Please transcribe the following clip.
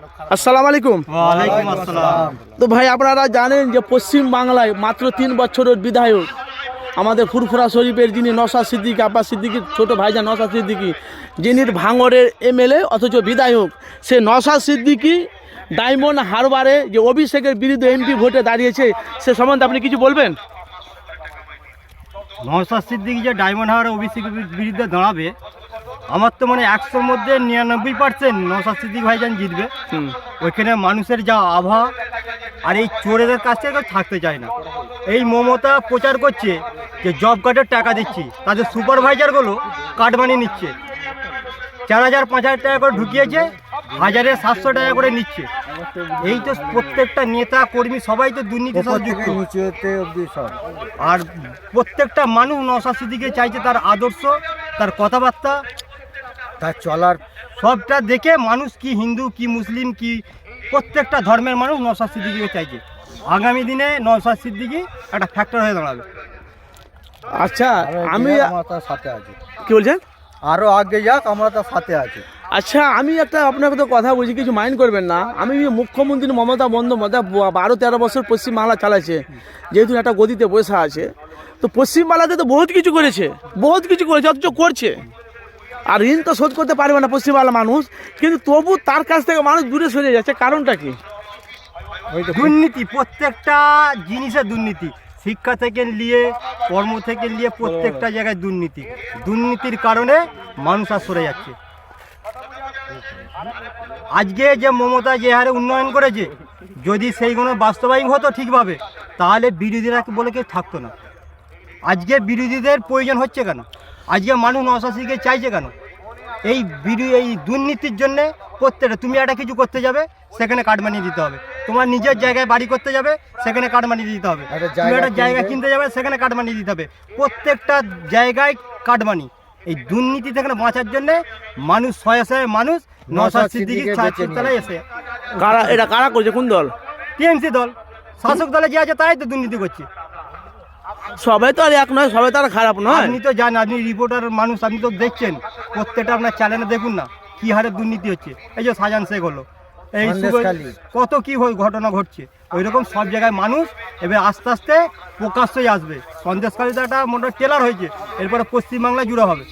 আসসালামু আলাইকুম। ওয়ালাইকুম আসসালাম। তো ভাই আপনারা জানেন যে পশ্চিম বাংলায় মাত্র 3 বছরের বিধায়ক আমাদের ফুরফুরা শরীফের যিনি নওশাদ সিদ্দিকী আব্বাস সিদ্দিকীর ছোট ভাইজান নওশাদ সিদ্দিকী, যিনি ভাঙড়ের এমএলএ অথচ বিধায়ক, সে নওশাদ সিদ্দিকী ডায়মন্ড হারবারে যে অভিষেকের বিরুদ্ধে এমপি ভোটে দাঁড়িয়েছে, সে সম্বন্ধে আপনি কিছু বলবেন? নওশাদ সিদ্দিকী যে ডায়মন্ড হাওয়ার অভিষেকের বিরুদ্ধে দাঁড়াবে, আমার তো মানে 100-র মধ্যে 99% নওশাদ সিদ্দিকী ভাইজান জিতবে। ওইখানে মানুষের যা আবহাওয়া, আর এই চোরেদের কাছ থেকে কেউ থাকতে চায় না। এই মমতা প্রচার করছে যে জব কার্ডের টাকা দিচ্ছি, তাদের সুপারভাইজারগুলো কার্ড বানিয়ে নিচ্ছে, 4000-5000 টাকা করে ঢুকিয়েছে, 1700 টাকা করে নিচ্ছে। এই তো প্রত্যেকটা নেতা কর্মী সবাই তো দুর্নীতি যুক্ত, আর প্রত্যেকটা মানুষ নওশাদ সিদ্দিকী চাইছে তার আদর্শ, তার কথাবার্তা, তার চলার সবটা দেখে মানুষ কি হিন্দু কি মুসলিম কি প্রত্যেকটা ধর্মের মানুষ নওশাদ সিদ্দিকীকে চাইছে। আগামী দিনে নওশাদ সিদ্দিকী একটা ফ্যাক্টর হয়ে দাঁড়াবে। আচ্ছা, আমি তার সাথে আছি, কি বলছেন? আরো আগে যাক, আমরা তার সাথে আছি। আচ্ছা, আমি একটা আপনাকে তো কথা বলছি, কিছু মাইন্ড করবেন না। আমি মুখ্যমন্ত্রী মমতা বন্দ্যোপাধ্যায় 12-13 বছর পশ্চিমবাংলা চালাচ্ছে, যেহেতু একটা গদিতে বসে আছে, তো পশ্চিমবাংলাতে তো বহুত কিছু করেছে অথচ করছে, আর ঋণ তো শোধ করতে পারবে না পশ্চিমবাংলার মানুষ, কিন্তু তবু তার কাছ থেকে মানুষ দূরে সরে যাচ্ছে, কারণটা কি? দুর্নীতি, প্রত্যেকটা জিনিসে দুর্নীতি, শিক্ষা থেকে নিয়ে কর্ম থেকে নিয়ে প্রত্যেকটা জায়গায় দুর্নীতি। দুর্নীতির কারণে মানুষ আর সরে যাচ্ছে। আজকে যে মমতা যে হারে উন্নয়ন করেছে, যদি সেইগুলো বাস্তবায়ন হতো ঠিকভাবে, তাহলে বিরোধীরা বলে কেউ থাকতো না। আজকে বিরোধীদের প্রয়োজন হচ্ছে কেন? আজকে মানুষ নওশাদ সিদ্দিকীকে চাইছে কেন? এই দুর্নীতির জন্যে প্রত্যেকটা, তুমি একটা কিছু করতে যাবে সেখানে কার্ড বানিয়ে দিতে হবে, তোমার নিজের জায়গায় বাড়ি করতে যাবে সেখানে কার্ড বানিয়ে দিতে হবে, তুমি একটা জায়গা কিনতে যাবে সেখানে কার্ড বানিয়ে দিতে হবে, প্রত্যেকটা জায়গায় কার্ড বানি। এই দুর্নীতি থেকে বাঁচার জন্য মানুষ শয়ে মানুষ নওশাদ সিদ্দিকীর তলায় এসে। কারা করছে? কোন দল? টিএমসি দল, শাসক দলে যে আছে তাই তো দুর্নীতি করছে। সবাই তো আর এক নয়, সবাই তো আর খারাপ নয়। আপনি তো জানেন, আপনি রিপোর্টার মানুষ, আপনি তো দেখছেন প্রত্যেকটা আপনার চ্যানেলে দেখুন না কি হারে দুর্নীতি হচ্ছে। এই যে শাহজাহান শেখ হলো, এই কত কি ঘটনা ঘটছে, ওইরকম সব জায়গায় মানুষ এবার আস্তে আস্তে প্রকাশ্যই আসবে। সন্দেশখালীতে একটা মোটা টেলার হয়েছে, এরপরে পশ্চিমবাংলায় জুড়ে হবে।